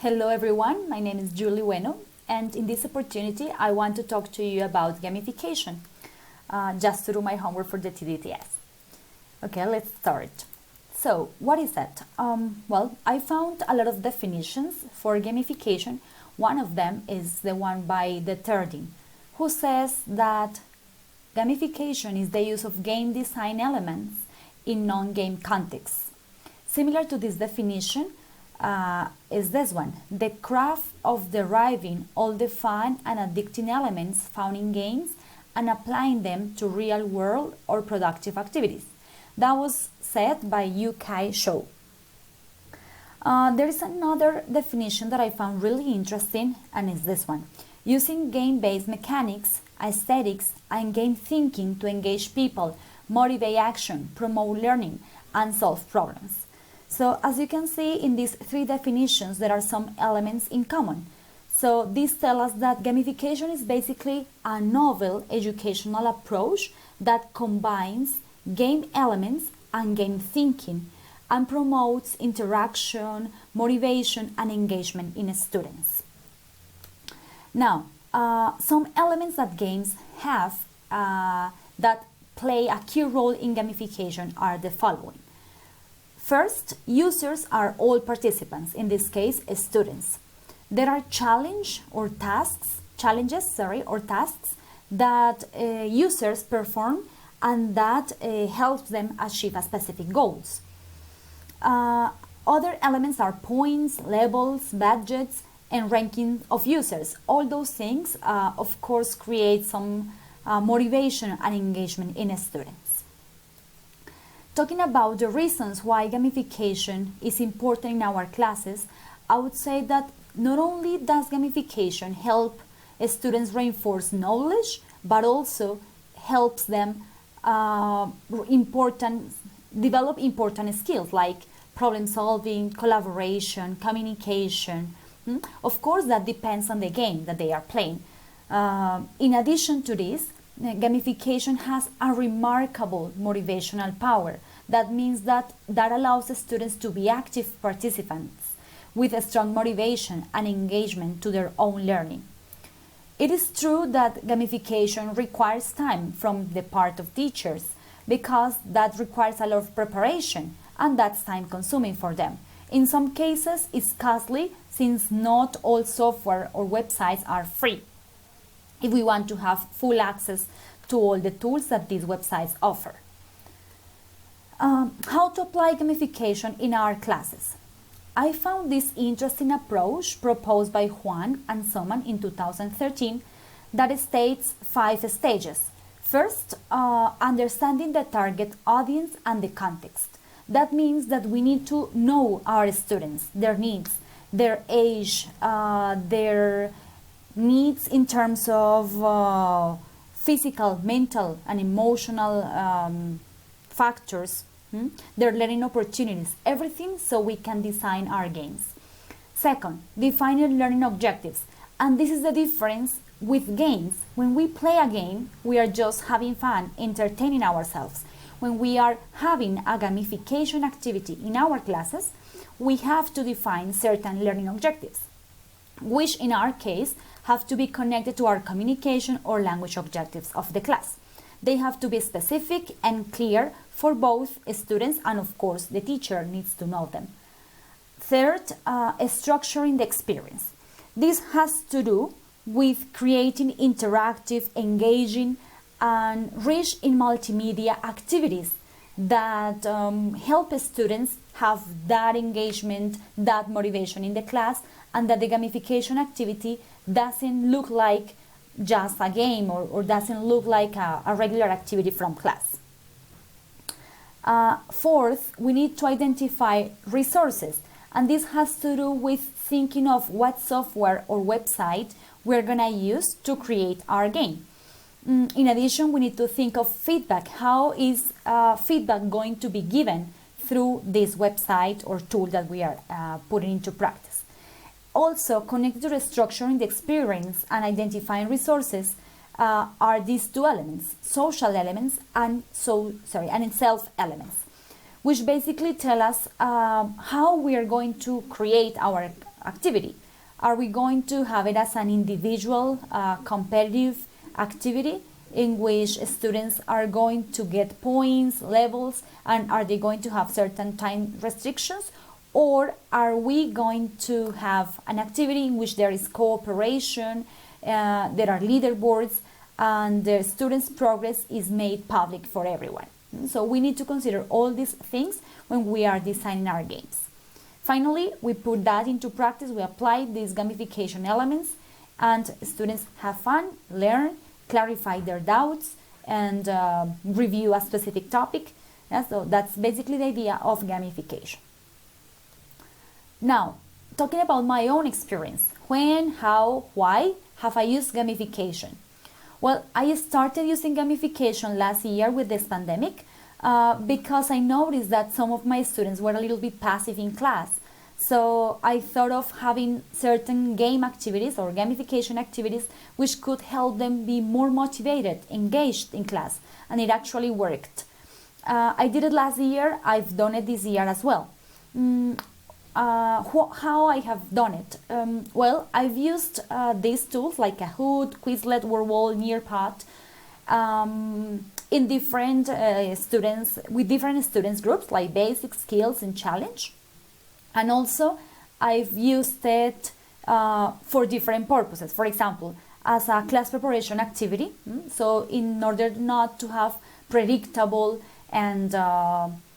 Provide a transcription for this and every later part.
Hello everyone, my name is Julie Bueno, and in this opportunity I want to talk to you about gamification, just to do my homework for the TDTS. Okay, let's start. So, what is that? Well, I found a lot of definitions for gamification. One of them is the one by the Turdin, who says that gamification is the use of game design elements in non-game contexts. Similar to this definition is this one: the craft of deriving all the fun and addicting elements found in games and applying them to real world or productive activities. That was said by UK Show. There is another definition that I found really interesting, and it's this one: using game-based mechanics, aesthetics, and game thinking to engage people, motivate action, promote learning, and solve problems. So as you can see in these three definitions, there are some elements in common. So these tell us that gamification is basically a novel educational approach that combines game elements and game thinking and promotes interaction, motivation, and engagement in students. Now, some elements that games have that play a key role in gamification are the following. First, users are all participants, in this case, students. There are challenges or tasks that users perform and that helps them achieve a specific goals. Other elements are points, levels, badges, and ranking of users. All those things, of course, create some motivation and engagement in students. Talking about the reasons why gamification is important in our classes, I would say that not only does gamification help students reinforce knowledge, but also helps them develop important skills like problem solving, collaboration, communication. Of course, that depends on the game that they are playing. In addition to this, gamification has a remarkable motivational power. That means that allows students to be active participants with a strong motivation and engagement to their own learning. It is true that gamification requires time from the part of teachers because that requires a lot of preparation and that's time consuming for them. In some cases, it's costly since not all software or websites are free if we want to have full access to all the tools that these websites offer. How to apply gamification in our classes? I found this interesting approach proposed by Juan and Soman in 2013 that states 5 stages. First, understanding the target audience and the context. That means that we need to know our students, their needs, their age, their needs in terms of physical, mental, and emotional factors, their learning opportunities, everything, so we can design our games. Second, defining learning objectives. And this is the difference with games. When we play a game, we are just having fun, entertaining ourselves. When we are having a gamification activity in our classes, we have to define certain learning objectives, which in our case have to be connected to our communication or language objectives of the class. They have to be specific and clear for both students, and of course the teacher needs to know them. Third, structuring the experience. This has to do with creating interactive, engaging, and rich in multimedia activities that help students have that engagement, that motivation in the class, and that the gamification activity doesn't look like just a game or doesn't look like a regular activity from class. Fourth, we need to identify resources, and this has to do with thinking of what software or website we're gonna use to create our game. In addition, we need to think of feedback. How is feedback going to be given through this website or tool that we are putting into practice? Also, connected to restructuring the experience and identifying resources are these two elements: social elements and self elements, which basically tell us how we are going to create our activity? Are we going to have it as an individual competitive activity in which students are going to get points, levels, and are they going to have certain time restrictions? Or are we going to have an activity in which there is cooperation, there are leaderboards, and the students' progress is made public for everyone? So we need to consider all these things when we are designing our games. Finally, we put that into practice, we apply these gamification elements, and students have fun, learn, clarify their doubts, and review a specific topic. Yeah, so that's basically the idea of gamification. Now, talking about my own experience, when, how, why have I used gamification? Well, I started using gamification last year with this pandemic because I noticed that some of my students were a little bit passive in class. So I thought of having certain game activities or gamification activities which could help them be more motivated, engaged in class, and it actually worked. I did it last year, I've done it this year as well. How I have done it? Well, I've used these tools like Kahoot, Quizlet, Wordwall, Nearpod in different students, with different students groups like basic, skills, and challenge. And also I've used it for different purposes. For example, as a class preparation activity. So in order not to have predictable and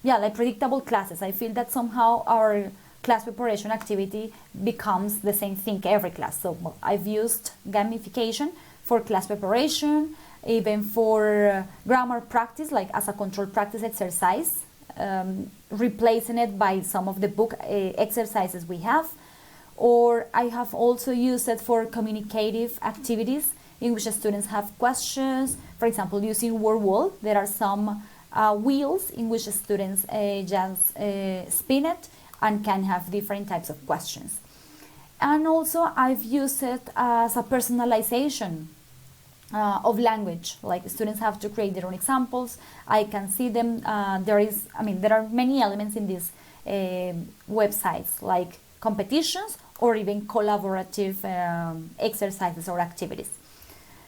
like predictable classes, I feel that somehow our class preparation activity becomes the same thing every class. So I've used gamification for class preparation, even for grammar practice, like as a control practice exercise, replacing it by some of the book exercises we have. Or I have also used it for communicative activities in which students have questions. For example, using Wordwall, there are some wheels in which students just spin it and can have different types of questions. And also I've used it as a personalization of language, like students have to create their own examples. I can see them. There are many elements in these websites, like competitions or even collaborative exercises or activities.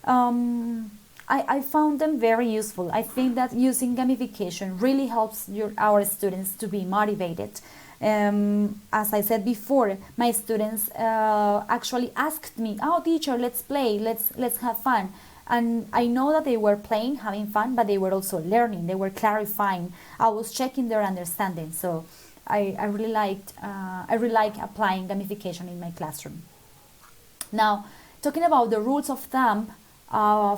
I found them very useful. I think that using gamification really helps our students to be motivated. As I said before, my students actually asked me, "Oh, teacher, let's play, let's have fun." And I know that they were playing, having fun, but they were also learning. They were clarifying. I was checking their understanding. So I really like applying gamification in my classroom. Now, talking about the rules of thumb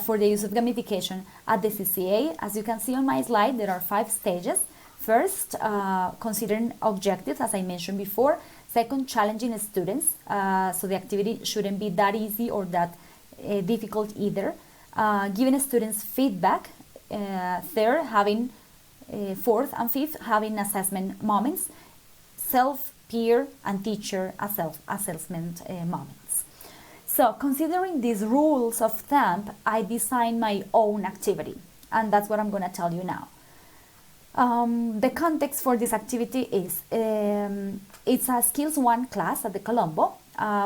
for the use of gamification at the CCA, as you can see on my slide, there are 5 stages. First, considering objectives, as I mentioned before. Second, challenging students, so the activity shouldn't be that easy or that difficult either. Giving students feedback. Third, having fourth and fifth, having assessment moments. Self, peer, and teacher assessment moments. So, considering these rules of thumb, I designed my own activity, and that's what I'm going to tell you now. The context for this activity is it's a Skills 1 class at the Colombo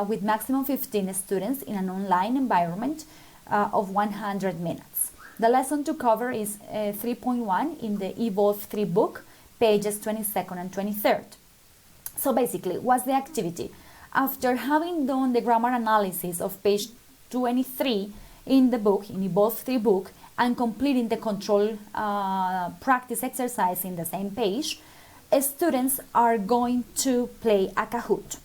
with maximum 15 students in an online environment of 100 minutes. The lesson to cover is 3.1 in the Evolve 3 book, pages 22nd and 23rd. So basically, what's the activity? After having done the grammar analysis of page 23 in the book, in Evolve 3 book, and completing the control practice exercise in the same page, students are going to play a Kahoot.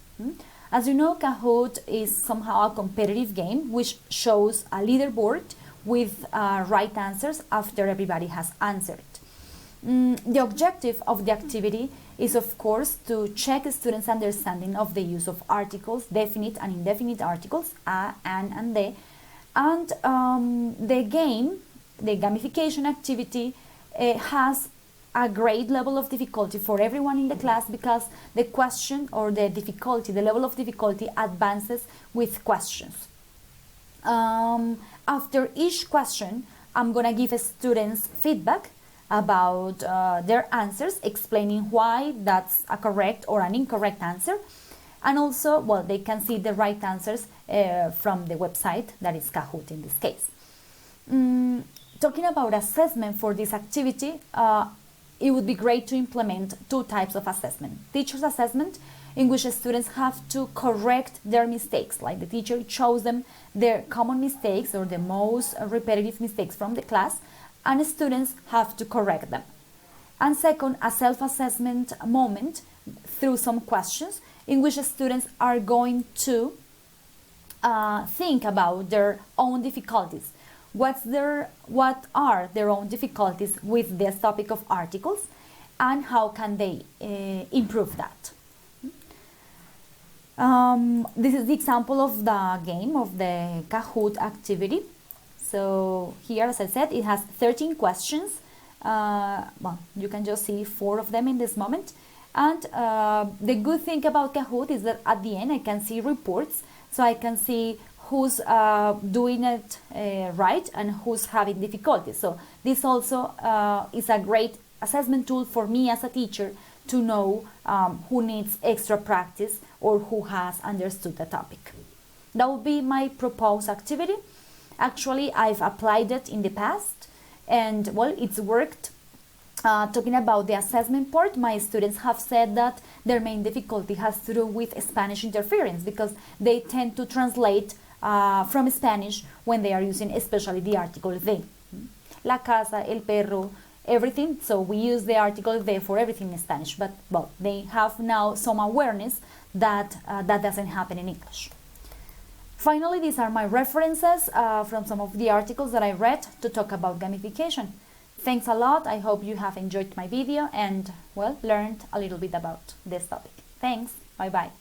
As you know, Kahoot is somehow a competitive game which shows a leaderboard with right answers after everybody has answered. The objective of the activity is, of course, to check students' understanding of the use of articles, definite and indefinite articles, a, an, and the. And the game, the gamification activity, has a great level of difficulty for everyone in the class because the question or the difficulty, the level of difficulty advances with questions. After each question, I'm going to give students feedback about their answers, explaining why that's a correct or an incorrect answer. And also, well, they can see the right answers from the website, that is Kahoot in this case. Talking about assessment for this activity, it would be great to implement two types of assessment. Teacher's assessment, in which students have to correct their mistakes, like the teacher shows them their common mistakes or the most repetitive mistakes from the class, and students have to correct them. And second, a self-assessment moment through some questions in which students are going to think about their own difficulties. What are their own difficulties with this topic of articles, and how can they improve that? This is the example of the game, of the Kahoot activity. So here, as I said, it has 13 questions. Well, you can just see 4 of them in this moment. And the good thing about Kahoot is that at the end I can see reports, so I can see who's doing it right and who's having difficulties. So this also is a great assessment tool for me as a teacher to know who needs extra practice or who has understood the topic. That would be my proposed activity. Actually, I've applied it in the past, and well, it's worked. Talking about the assessment part, my students have said that their main difficulty has to do with Spanish interference, because they tend to translate from Spanish when they are using especially the article de. La casa, el perro, everything. So we use the article de for everything in Spanish, but well, they have now some awareness that that doesn't happen in English. Finally, these are my references from some of the articles that I read to talk about gamification. Thanks a lot. I hope you have enjoyed my video and, well, learned a little bit about this topic. Thanks. Bye-bye.